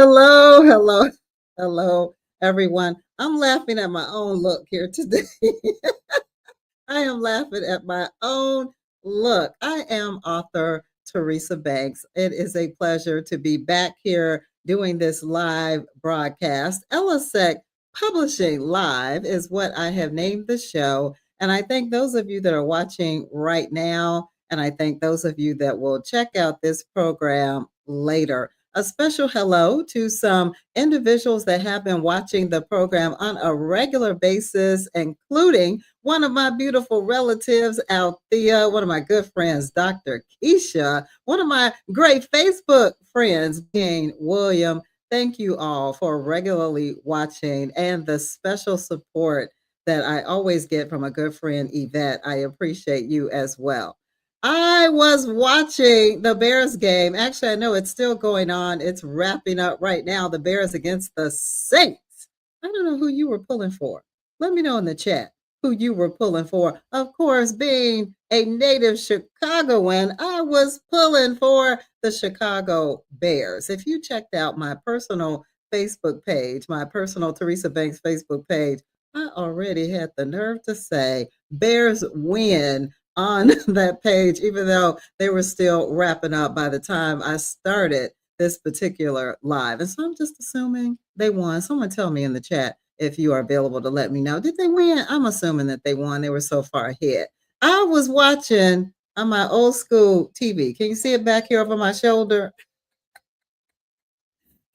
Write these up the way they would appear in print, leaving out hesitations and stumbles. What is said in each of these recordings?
Hello, hello, hello, everyone. I'm laughing at my own look here today. I am laughing at my own look. I am author Teresa Banks. It is a pleasure to be back here doing this live broadcast. Ellacec Publishing Live is what I have named the show. And I thank those of you that are watching right now. And I thank those of you that will check out this program later. A special hello to some individuals that have been watching the program on a regular basis, including one of my beautiful relatives, Althea, one of my good friends, Dr. Keisha, one of my great Facebook friends, Jane William. Thank you all for regularly watching and the special support that I always get from a good friend, Yvette. I appreciate you as well. I was watching the Bears game. Actually, I know it's still going on. It's wrapping up right now. The Bears against the Saints. I don't know who you were pulling for. Let me know in the chat who you were pulling for. Of course, being a native Chicagoan, I was pulling for the Chicago Bears. If you checked out my personal Facebook page, my personal Teresa Banks Facebook page, I already had the nerve to say Bears win on that page, even though they were still wrapping up by the time I started this particular live. And so I'm just assuming they won. Someone tell me in the chat if you are available to let me know. Did they win? I'm assuming that they won. They were so far ahead. I was watching on my old school TV. Can you see it back here over my shoulder?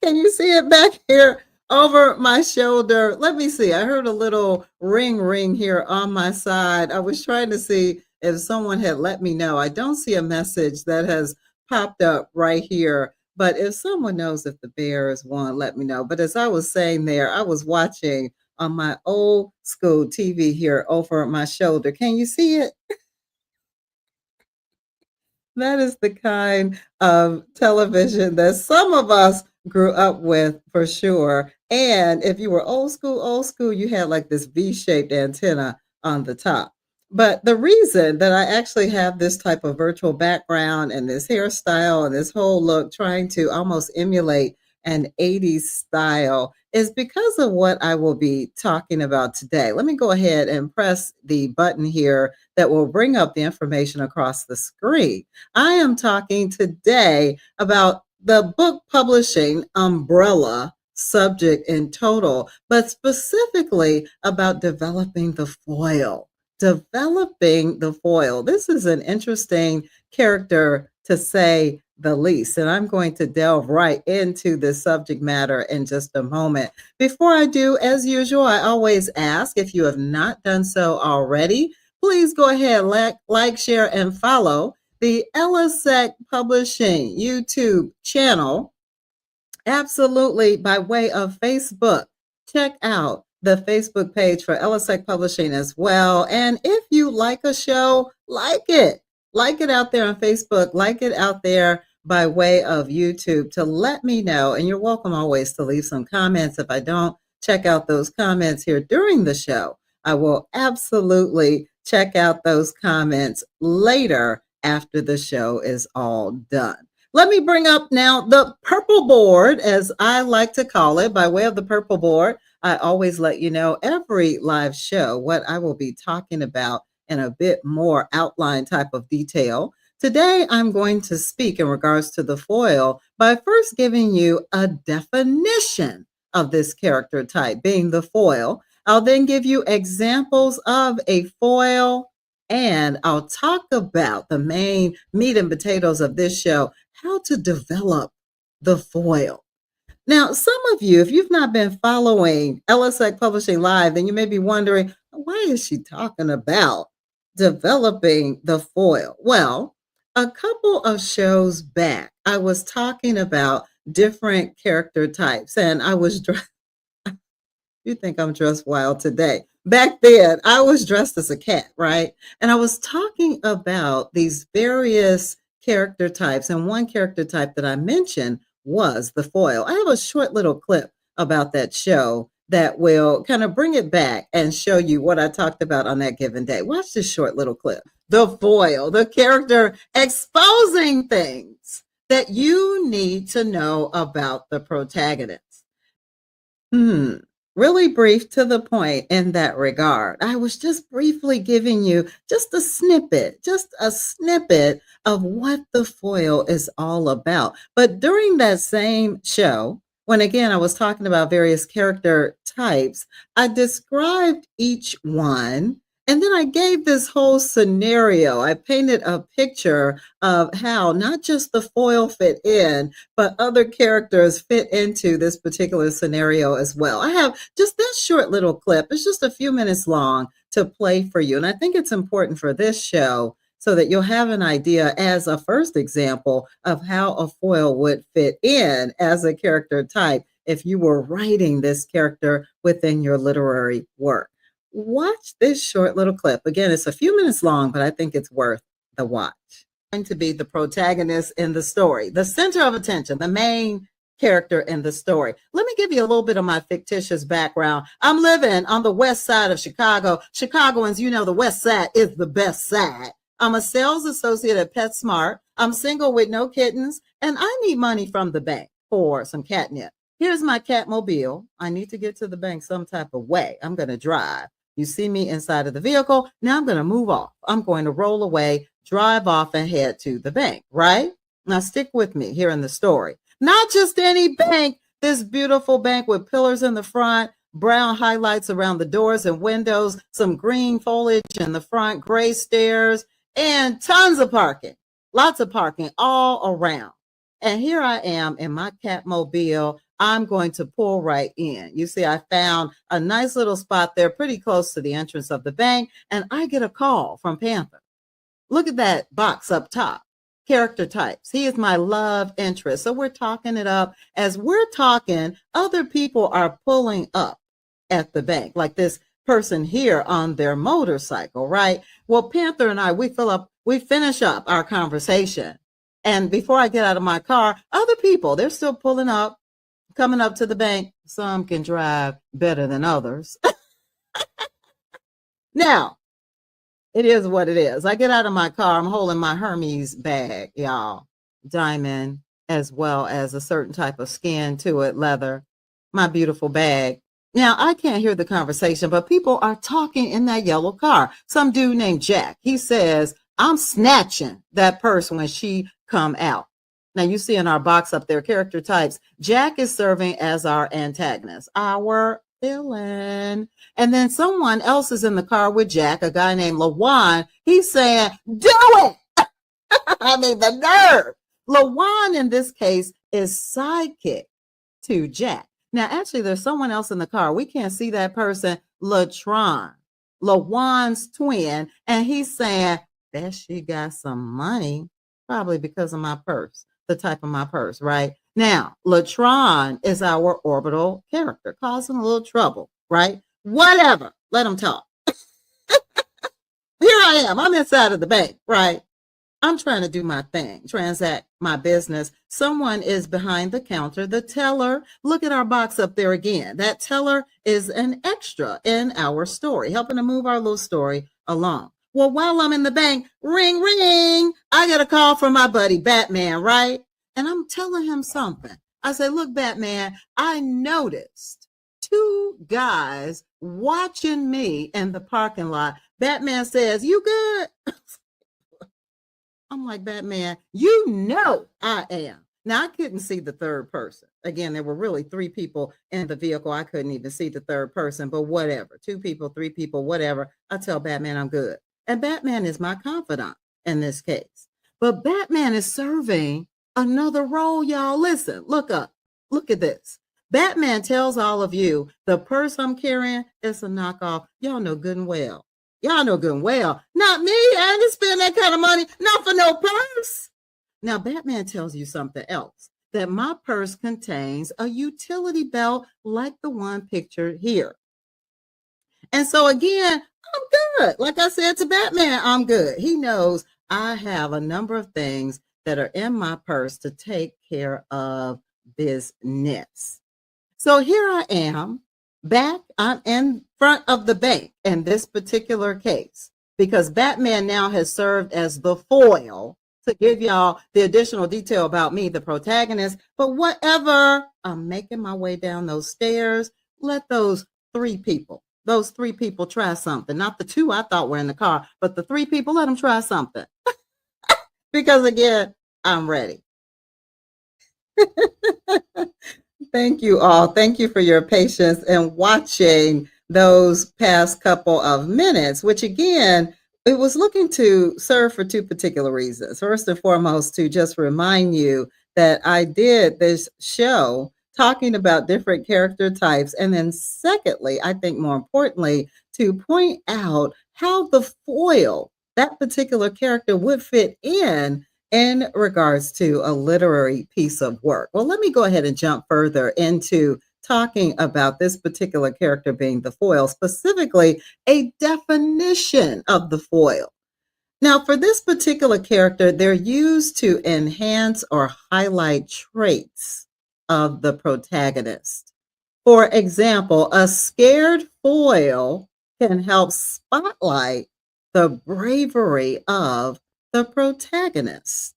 Can you see it back here over my shoulder? Let me see. I heard a little ring here on my side. I was trying to see if someone had let me know. I don't see a message that has popped up right here. But if someone knows if the Bears won, let me know. But as I was saying there, I was watching on my old school TV here over my shoulder. Can you see it? That is the kind of television that some of us grew up with for sure. And if you were old school, you had like this V-shaped antenna on the top. But the reason that I actually have this type of virtual background and this hairstyle and this whole look trying to almost emulate an 80s style is because of what I will be talking about today. Let me go ahead and press the button here that will bring up the information across the screen. I am talking today about the book publishing umbrella subject in total, but specifically about developing the foil. Developing the foil. This is an interesting character to say the least, and I'm going to delve right into this subject matter in just a moment. Before I do, as usual, I always ask if you have not done so already, please go ahead, like, share, and follow the Ellacec Publishing YouTube channel, absolutely by way of Facebook. Check out the Facebook page for Ellacec Publishing as well. And if you like a show, like it. Like it out there on Facebook, like it out there by way of YouTube to let me know. And you're welcome always to leave some comments. If I don't check out those comments here during the show, I will absolutely check out those comments later after the show is all done. Let me bring up now the purple board, as I like to call it, by way of the purple board. I always let you know every live show what I will be talking about in a bit more outline type of detail. Today, I'm going to speak in regards to the foil by first giving you a definition of this character type, being the foil. I'll then give you examples of a foil, and I'll talk about the main meat and potatoes of this show, how to develop the foil. Now, some of you, if you've not been following Ellacec Publishing Live, then you may be wondering, why is she talking about developing the foil? Well, a couple of shows back, I was talking about different character types, and I was dressed. You think I'm dressed wild today. Back then, I was dressed as a cat, right? And I was talking about these various character types, and one character type that I mentioned was the foil. I have a short little clip about that show that will kind of bring it back and show you what I talked about on that given day. Watch this short little clip. The foil, the character exposing things that you need to know about the protagonist. Hmm. Really brief to the point in that regard. I was just briefly giving you just a snippet of what the foil is all about. But during that same show, when again I was talking about various character types, I described each one and then I gave this whole scenario. I painted a picture of how not just the foil fit in, but other characters fit into this particular scenario as well. I have just this short little clip. It's just a few minutes long to play for you. And I think it's important for this show so that you'll have an idea as a first example of how a foil would fit in as a character type if you were writing this character within your literary work. Watch this short little clip. Again, it's a few minutes long, but I think it's worth the watch. To be the protagonist in the story, the center of attention, the main character in the story. Let me give you a little bit of my fictitious background. I'm living on the west side of Chicago. Chicagoans, you know the west side is the best side. I'm a sales associate at PetSmart. I'm single with no kittens, and I need money from the bank for some catnip. Here's my Catmobile. I need to get to the bank some type of way. I'm going to drive. You see me inside of the vehicle. Now I'm going to move off. I'm going to roll away, drive off, and head to the bank, right? Now stick with me here in the story. Not just any bank, this beautiful bank with pillars in the front, brown highlights around the doors and windows, some green foliage in the front, gray stairs, and tons of parking. Lots of parking all around. And here I am in my Catmobile. I'm going to pull right in. You see, I found a nice little spot there pretty close to the entrance of the bank, and I get a call from Panther. Look at that box up top. Character types. He is my love interest. So we're talking it up. As we're talking, other people are pulling up at the bank, like this person here on their motorcycle, right? Well, Panther and I, we finish up our conversation. And before I get out of my car, other people, they're still pulling up, coming up to the bank. Some can drive better than others. Now, it is what it is. I get out of my car. I'm holding my Hermes bag, y'all. Diamond, as well as a certain type of skin to it, leather. My beautiful bag. Now, I can't hear the conversation, but people are talking in that yellow car. Some dude named Jack. He says, I'm snatching that purse when she come out. Now, you see in our box up there, character types. Jack is serving as our antagonist, our villain. And then someone else is in the car with Jack, a guy named LaJuan. He's saying, do it. I mean, the nerve. LaJuan in this case is sidekick to Jack. Now, actually, there's someone else in the car. We can't see that person, Latron, LaJuan's twin. And he's saying, that she got some money, probably because of my purse, the type of my purse, right? Now, Latron is our orbital character, causing a little trouble, right? Whatever. Let him talk. Here I am. I'm inside of the bank, right? I'm trying to do my thing, transact my business. Someone is behind the counter, the teller. Look at our box up there again. That teller is an extra in our story, helping to move our little story along. Well, while I'm in the bank, ring, ring, I get a call from my buddy Batman, right? And I'm telling him something. I say, look, Batman, I noticed two guys watching me in the parking lot. Batman says, you good? I'm like, Batman, you know I am. Now, I couldn't see the third person. Again, there were really three people in the vehicle. I couldn't even see the third person, but whatever. Two people, three people, whatever. I tell Batman I'm good. And Batman is my confidant in this case. But Batman is serving another role, y'all. Listen, look up. Look at this. Batman tells all of you the purse I'm carrying is a knockoff. Y'all know good and well. Y'all know good and well. Not me. I didn't spend that kind of money. Not for no purse. Now, Batman tells you something else. That my purse contains a utility belt like the one pictured here. And so again, I'm good. Like I said to Batman, I'm good. He knows I have a number of things that are in my purse to take care of business. So here I am. Back, I'm in front of the bank in this particular case because Batman now has served as the foil to give y'all the additional detail about me, the protagonist. But whatever, I'm making my way down those stairs. Let those three people try something. Not the two I thought were in the car, but the three people, let them try something. Because again, I'm ready. Thank you all. Thank you for your patience and watching those past couple of minutes, which again, it was looking to serve for two particular reasons. First and foremost, to just remind you that I did this show talking about different character types. And then, secondly, I think more importantly, to point out how the foil, that particular character, would fit in regards to a literary piece of work. Well, let me go ahead and jump further into talking about this particular character being the foil, specifically a definition of the foil. Now, for this particular character, they're used to enhance or highlight traits of the protagonist. For example, a scared foil can help spotlight the bravery of the protagonist.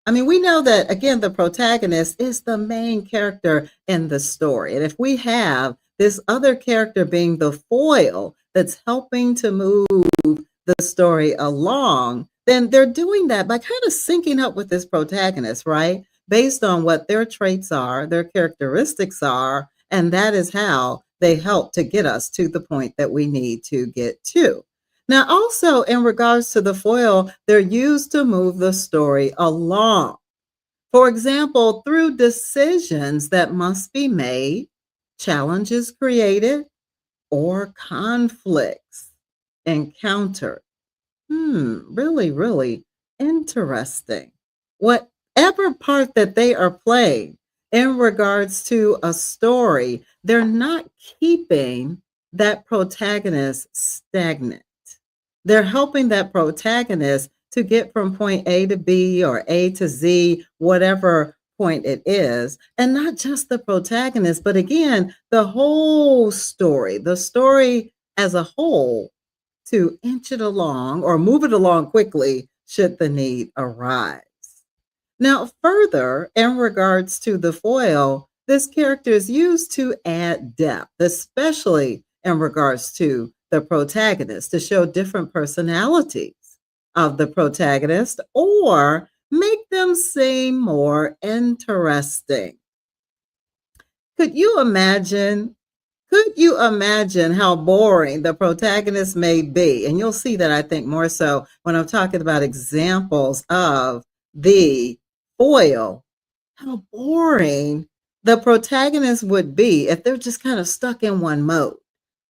I mean, we know that, again, the protagonist is the main character in the story. And if we have this other character being the foil that's helping to move the story along, then they're doing that by kind of syncing up with this protagonist, right? Based on what their traits are, their characteristics are, and that is how they help to get us to the point that we need to get to. Now, also in regards to the foil, they're used to move the story along. For example, through decisions that must be made, challenges created, or conflicts encountered. Really, really interesting. Whatever part that they are playing in regards to a story, they're not keeping that protagonist stagnant. They're helping that protagonist to get from point A to B or A to Z, whatever point it is. And not just the protagonist, but again, the whole story, the story as a whole, to inch it along or move it along quickly should the need arise. Now, further, in regards to the foil, this character is used to add depth, especially in regards to the protagonist, to show different personalities of the protagonist or make them seem more interesting. Could you imagine could you imagine how boring the protagonist may be? And you'll see that, I think, more so when I'm talking about examples of the foil, how boring the protagonist would be if they're just kind of stuck in one mode.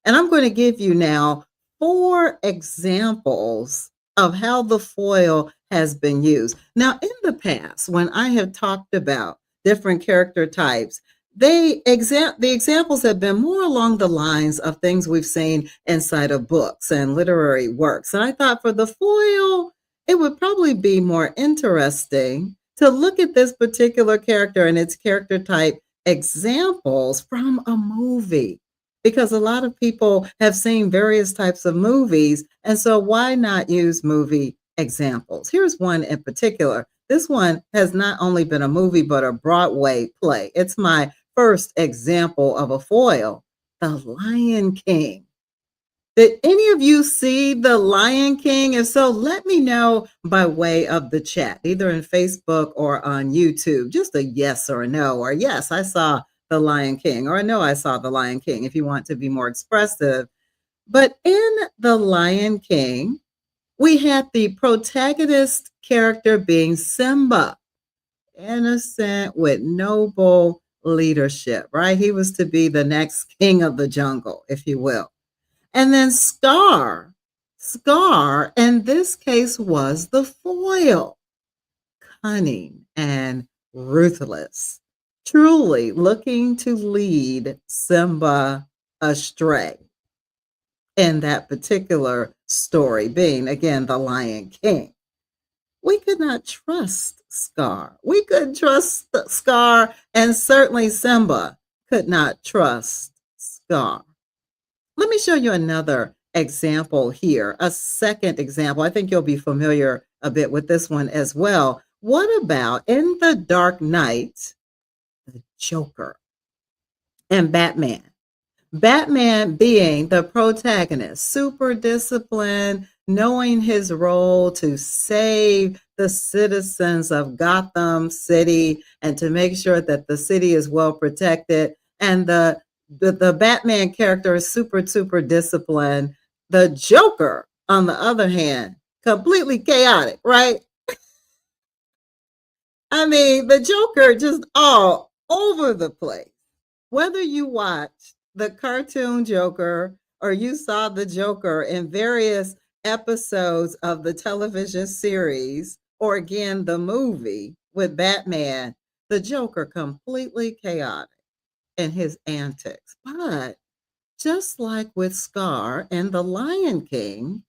And I'm going to give you now 4 examples of how the foil has been used. Now, in the past, when I have talked about different character types, the examples have been more along the lines of things we've seen inside of books and literary works. And I thought for the foil, it would probably be more interesting to look at this particular character and its character type examples from a movie, because a lot of people have seen various types of movies. And so why not use movie examples? Here's one in particular. This one has not only been a movie, but a Broadway play. It's my first example of a foil, The Lion King. Did any of you see The Lion King? If so, let me know by way of the chat, either in Facebook or on YouTube. Just a yes or a no, or yes, I saw The Lion King, or no, I saw The Lion King, if you want to be more expressive. But in The Lion King, we had the protagonist character being Simba, innocent with noble leadership, right? He was to be the next king of the jungle, if you will. And then Scar in this case was the foil, cunning and ruthless, truly looking to lead Simba astray in that particular story, being again the Lion King. We could not trust Scar. We couldn't trust Scar, and certainly Simba could not trust Scar. Let me show you another example here, a second example. I think you'll be familiar a bit with this one as well. What about in The Dark Knight, the Joker and Batman? Batman being the protagonist, super disciplined, knowing his role to save the citizens of Gotham City and to make sure that the city is well protected. And the Batman character is super, super disciplined. The Joker, on the other hand, completely chaotic, right? I mean, the Joker just all over the place. Whether you watched the cartoon Joker or you saw the Joker in various episodes of the television series or again the movie with Batman, the Joker completely chaotic in his antics. But just like with Scar and the Lion King,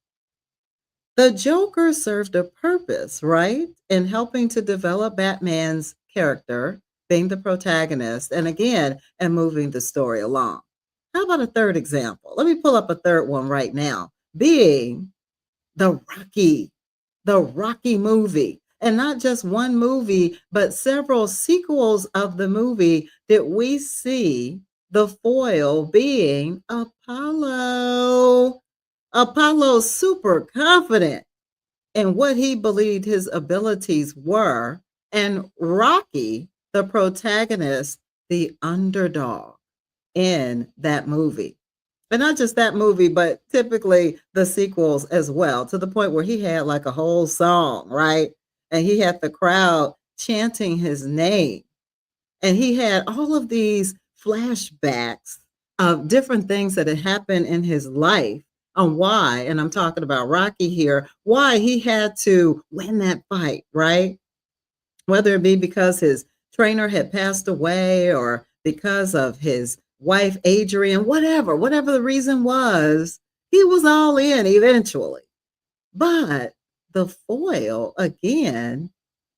the Joker served a purpose, right? In helping to develop Batman's character, being the protagonist, and again, and moving the story along. How about a third example? Let me pull up a third one right now, being the Rocky movie. And not just one movie, but several sequels of the movie that we see the foil being Apollo. Apollo's super confident in what he believed his abilities were, and Rocky, the protagonist, the underdog in that movie. And not just that movie, but typically the sequels as well, to the point where he had like a whole song, right? And he had the crowd chanting his name. And he had all of these flashbacks of different things that had happened in his life on why, and I'm talking about Rocky here, why he had to win that fight, right? Whether it be because his trainer had passed away or because of his wife, Adrian, whatever the reason was, he was all in eventually. But the foil, again,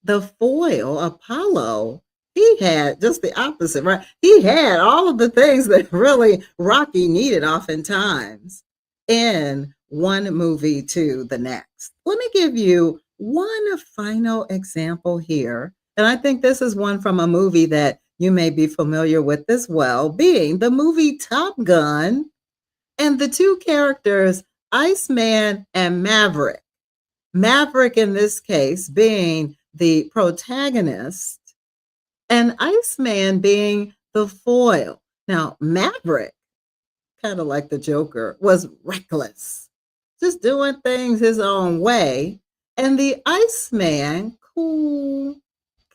the foil, Apollo, he had just the opposite, right? He had all of the things that really Rocky needed oftentimes in one movie to the next. Let me give you one final example here. And I think this is one from a movie that you may be familiar with as well, being the movie Top Gun and the two characters, Iceman and Maverick. Maverick, in this case, being the protagonist, and Iceman being the foil. Now, Maverick, kind of like the Joker, was reckless, just doing things his own way. And the Iceman, cool,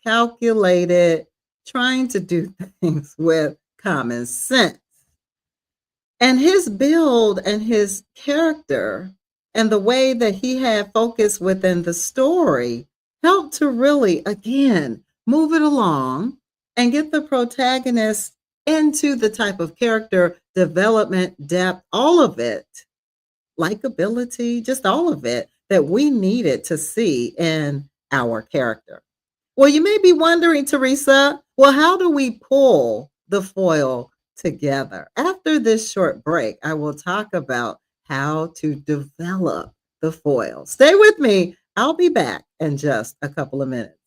calculated, trying to do things with common sense. And his build and his character and the way that he had focus within the story helped to really, again, move it along and get the protagonist into the type of character development, depth, all of it, likability, just all of it that we needed to see in our character. Well, you may be wondering, Teresa, well, how do we pull the foil together? After this short break, I will talk about how to develop the foil. Stay with me. I'll be back in just a couple of minutes.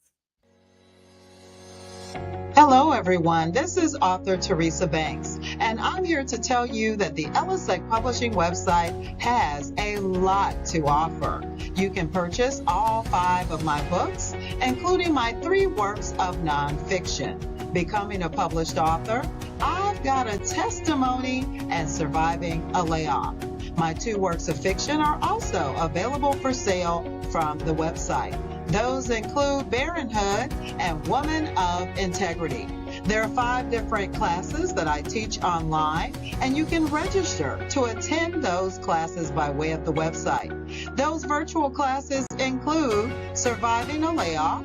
Hello, everyone. This is author Teresa Banks, and I'm here to tell you that the Ellacec Publishing website has a lot to offer. You can purchase all 5 of my books, including my 3 works of nonfiction, Becoming a Published Author, I've Got a Testimony, and Surviving a Layoff. My 2 works of fiction are also available for sale from the website. Those include Parenthood and Woman of Integrity. There are 5 different classes that I teach online, and you can register to attend those classes by way of the website. Those virtual classes include Surviving a Layoff,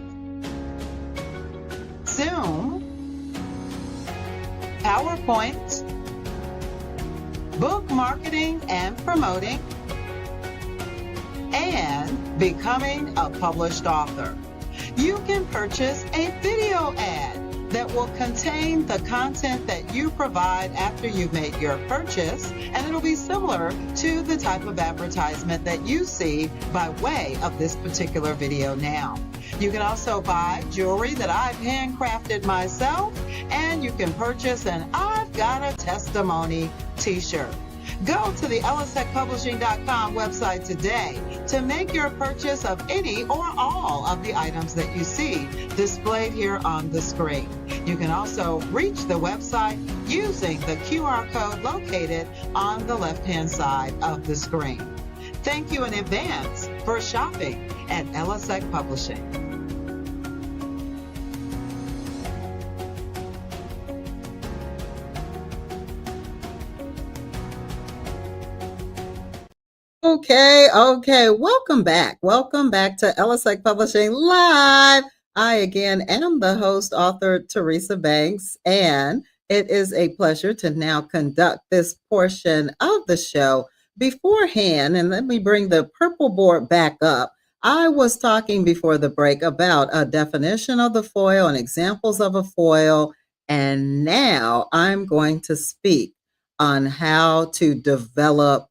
Zoom, PowerPoint, book marketing and promoting, and Becoming a Published Author. You can purchase a video ad. that will contain the content that you provide after you've made your purchase, and it'll be similar to the type of advertisement that you see by way of this particular video now. You can also buy jewelry that I've handcrafted myself, and you can purchase an I've Got a Testimony t-shirt. Go to the EllacecPublishing.com website today to make your purchase of any or all of the items that you see displayed here on the screen. You can also reach the website using the QR code located on the left-hand side of the screen. Thank you in advance for shopping at Ellacec Publishing. Okay, okay. Welcome back. Welcome back to Ellacec Publishing Live. I again am the host, author Teresa Banks, and it is a pleasure to now conduct this portion of the show. Beforehand, and let me bring the purple board back up. I was talking before the break about a definition of the foil and examples of a foil, and now I'm going to speak on how to develop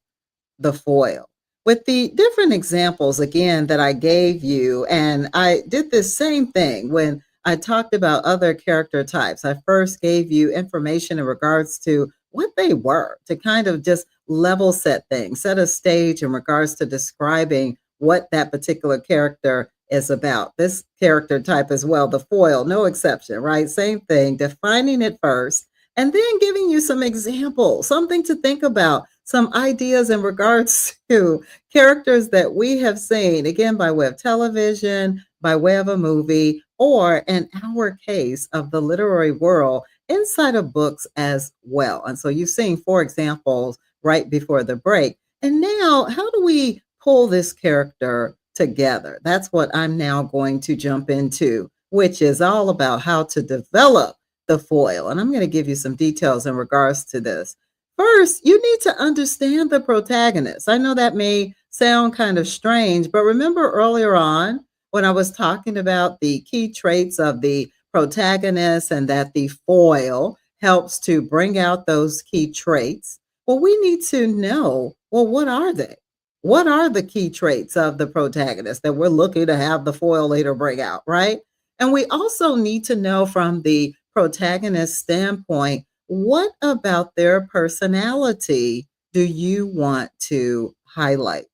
the foil. With the different examples again that I gave you, and I did this same thing when I talked about other character types. I first gave you information in regards to what they were to kind of just level set things, set a stage in regards to describing what that particular character is about. This character type as well, the foil, no exception, right? Same thing, defining it first and then giving you some examples, something to think about, some ideas in regards to characters that we have seen, again, by way of television, by way of a movie, or in our case of the literary world, inside of books as well. And so you've seen four examples right before the break. And now, how do we pull this character together? That's what I'm now going to jump into, which is all about how to develop the foil. And I'm going to give you some details in regards to this. First, you need to understand the protagonist. I know that may sound kind of strange, but remember earlier on when I was talking about the key traits of the protagonist and that the foil helps to bring out those key traits? Well, we need to know, well, what are they? What are the key traits of the protagonist that we're looking to have the foil later bring out, right? And we also need to know from the protagonist standpoint, what about their personality do you want to highlight?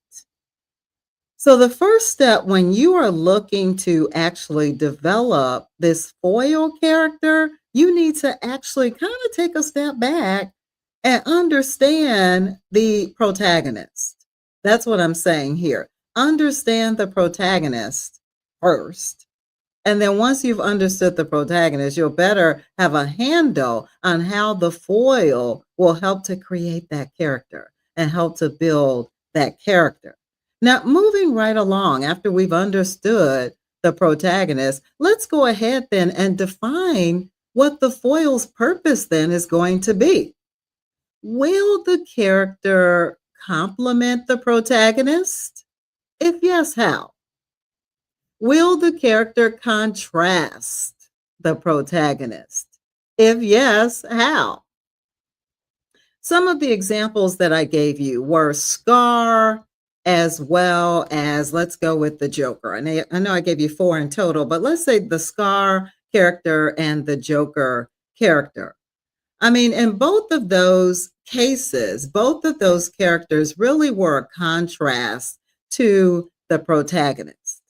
So, the first step when you are looking to actually develop this foil character, you need to actually kind of take a step back and understand the protagonist. That's what I'm saying here. Understand the protagonist first. And then once you've understood the protagonist, you'll better have a handle on how the foil will help to create that character and help to build that character. Now, moving right along, after we've understood the protagonist, let's go ahead then and define what the foil's purpose then is going to be. Will the character complement the protagonist? If yes, how? Will the character contrast the protagonist? If yes, how? Some of the examples that I gave you were Scar, as well as, let's go with the Joker. I know I gave you four in total, but let's say the Scar character and the Joker character. I mean, in both of those cases, both of those characters really were a contrast to the protagonist.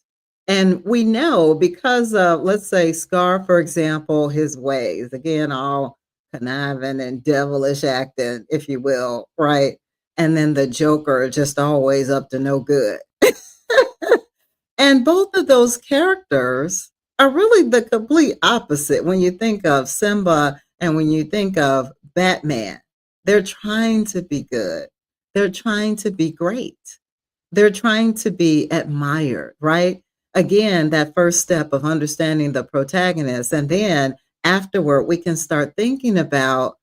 And we know because of, let's say, Scar, for example, his ways, again, all conniving and devilish acting, if you will, right? And then the Joker just always up to no good. And both of those characters are really the complete opposite when you think of Simba and when you think of Batman. They're trying to be good. They're trying to be great. They're trying to be admired, right? Again, that first step of understanding the protagonist. And then afterward, we can start thinking about,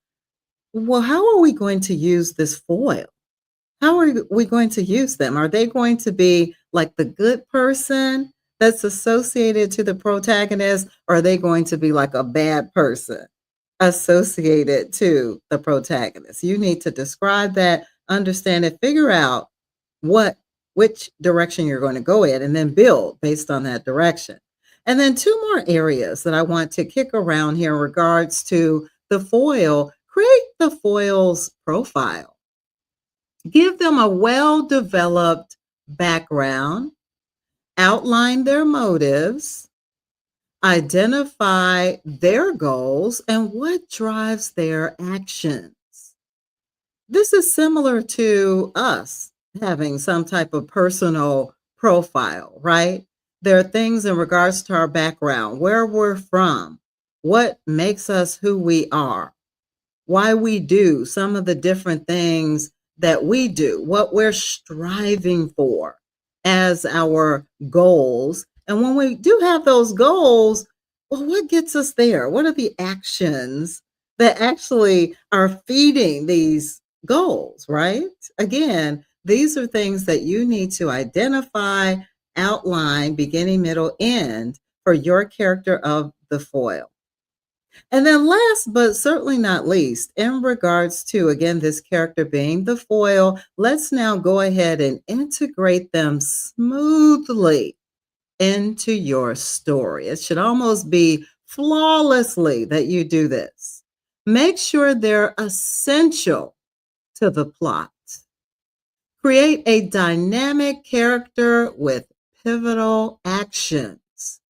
well, how are we going to use this foil? How are we going to use them? Are they going to be like the good person that's associated to the protagonist, or are they going to be like a bad person associated to the protagonist? You need to describe that, understand it, figure out what which direction you're going to go in, and then build based on that direction. And then two more areas that I want to kick around here in regards to the foil. Create the foil's profile. Give them a well developed background, outline their motives, identify their goals, and what drives their actions. This is similar to us having some type of personal profile, right? There are things in regards to our background, where we're from, what makes us who we are, why we do some of the different things that we do, what we're striving for as our goals. And when we do have those goals, well, what gets us there? What are the actions that actually are feeding these goals, right? Again, these are things that you need to identify, outline, beginning, middle, end for your character of the foil. And then last but certainly not least, in regards to, again, this character being the foil, let's now go ahead and integrate them smoothly into your story. It should almost be flawlessly that you do this. Make sure they're essential to the plot. Create a dynamic character with pivotal actions.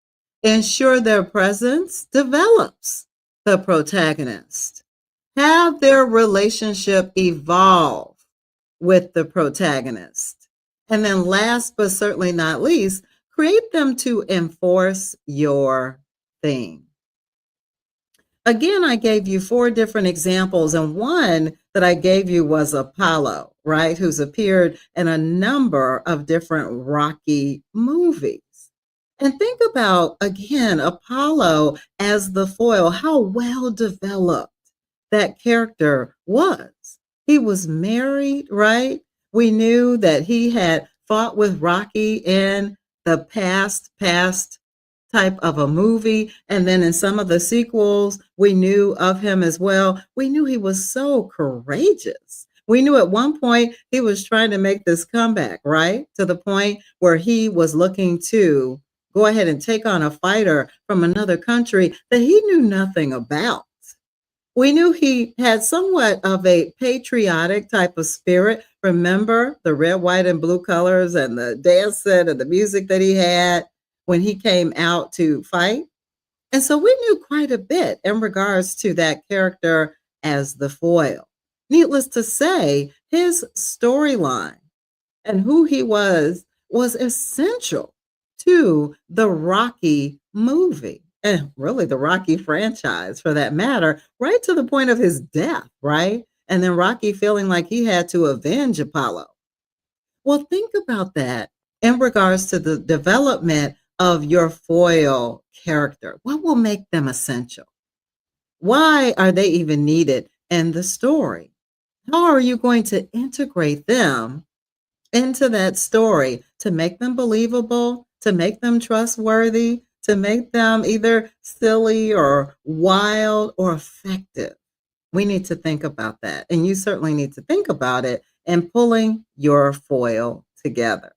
Ensure their presence develops the protagonist. Have their relationship evolve with the protagonist. And then, last but certainly not least, create them to enforce your theme. Again, I gave you four different examples, and one that I gave you was Apollo, right? Who's appeared in a number of different Rocky movies. And think about, again, Apollo as the foil, how well developed that character was. He was married, right? We knew that he had fought with Rocky in the past type of a movie. And then in some of the sequels, we knew of him as well. We knew he was so courageous. We knew at one point he was trying to make this comeback, right? To the point where he was looking to go ahead and take on a fighter from another country that he knew nothing about. We knew he had somewhat of a patriotic type of spirit. Remember the red, white, and blue colors and the dance set and the music that he had when he came out to fight? And so we knew quite a bit in regards to that character as the foil. Needless to say, his storyline and who he was essential to the Rocky movie and really the Rocky franchise for that matter, right to the point of his death, right? And then Rocky feeling like he had to avenge Apollo. Well, think about that in regards to the development of your foil character. What will make them essential? Why are they even needed in the story? How are you going to integrate them into that story to make them believable, to make them trustworthy, to make them either silly or wild or effective? We need to think about that. And you certainly need to think about it in pulling your foil together.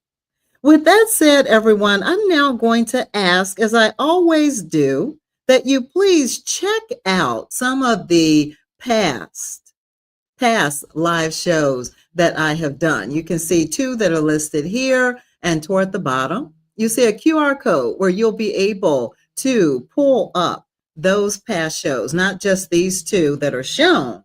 With that said, everyone, I'm now going to ask, as I always do, that you please check out some of the past live shows that I have done. You can see two that are listed here, and toward the bottom, you see a QR code where you'll be able to pull up those past shows, not just these two that are shown,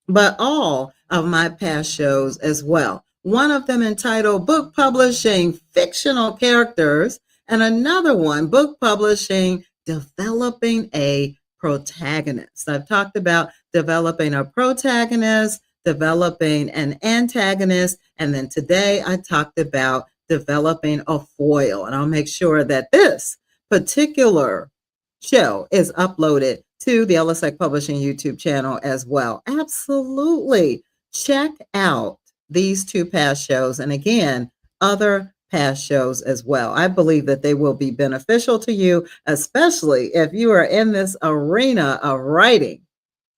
but all of my past shows as well. One of them entitled Book Publishing Fictional Characters, and another one, Book Publishing Developing a Protagonist. I've talked about developing a protagonist, developing an antagonist, and then today I talked about developing a foil. And I'll make sure that this particular show is uploaded to the Ellacec Publishing YouTube channel as well. Absolutely. Check out these two past shows. And again, other past shows as well. I believe that they will be beneficial to you, especially if you are in this arena of writing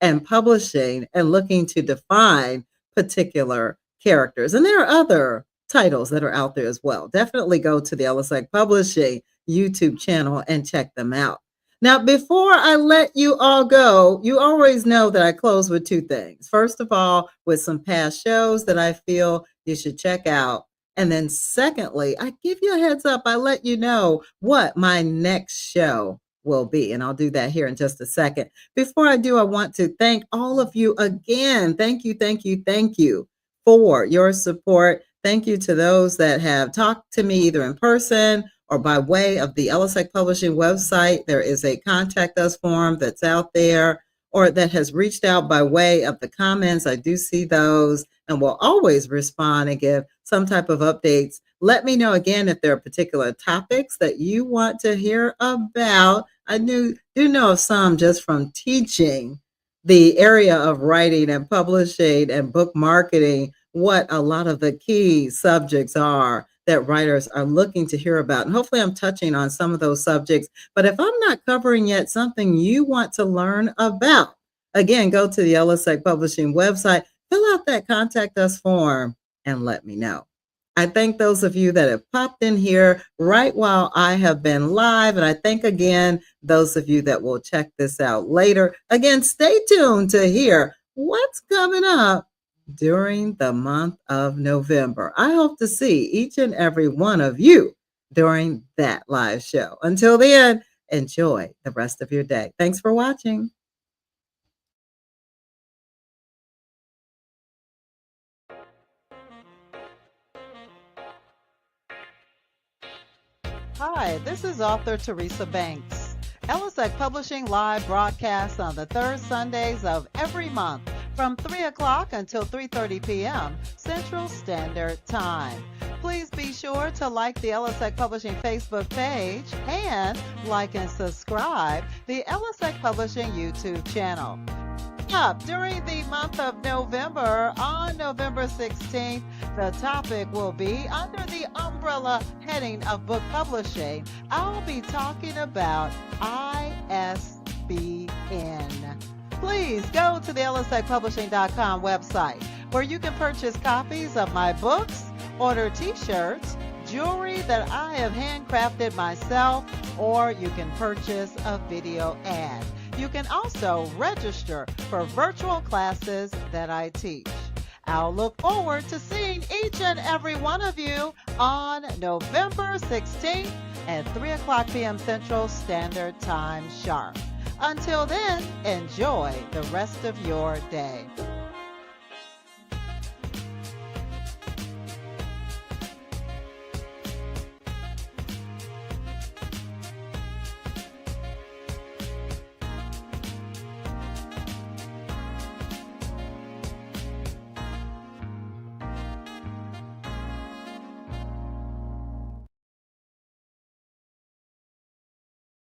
and publishing and looking to define particular characters. And there are other titles that are out there as well. Definitely go to the Ellacec Publishing YouTube channel and check them out. Now, before I let you all go, you always know that I close with two things. First of all, with some past shows that I feel you should check out. And then secondly, I give you a heads up. I let you know what my next show will be. And I'll do that here in just a second. Before I do, I want to thank all of you again. Thank you, thank you, thank you for your support. Thank you to those that have talked to me either in person or by way of the Ellacec Publishing website. There is a contact us form that's out there, or that has reached out by way of the comments. I do see those and will always respond and give some type of updates. Let me know again if there are particular topics that you want to hear about. I do know of some just from teaching the area of writing and publishing and book marketing, what a lot of the key subjects are that writers are looking to hear about. And hopefully I'm touching on some of those subjects. But if I'm not covering yet something you want to learn about, again, go to the Ellacec Publishing website, fill out that contact us form, and let me know. I thank those of you that have popped in here right while I have been live. And I thank again those of you that will check this out later. Again, stay tuned to hear what's coming up during the month of November. I hope to see each and every one of you during that live show. Until then, enjoy the rest of your day. Thanks for watching. Hi, this is author Teresa Banks. Ellacec Publishing live broadcasts on the third Sundays of every month from 3 o'clock until 3:30 p.m. Central Standard Time. Please be sure to like the Ellacec Publishing Facebook page and like and subscribe the Ellacec Publishing YouTube channel. Up during the month of November, on November 16th, the topic will be under the umbrella heading of book publishing. I'll be talking about ISBN. Please go to the ellacecpublishing.com website where you can purchase copies of my books, order t-shirts, jewelry that I have handcrafted myself, or you can purchase a video ad. You can also register for virtual classes that I teach. I'll look forward to seeing each and every one of you on November 16th at 3 o'clock p.m. Central Standard Time sharp. Until then, enjoy the rest of your day.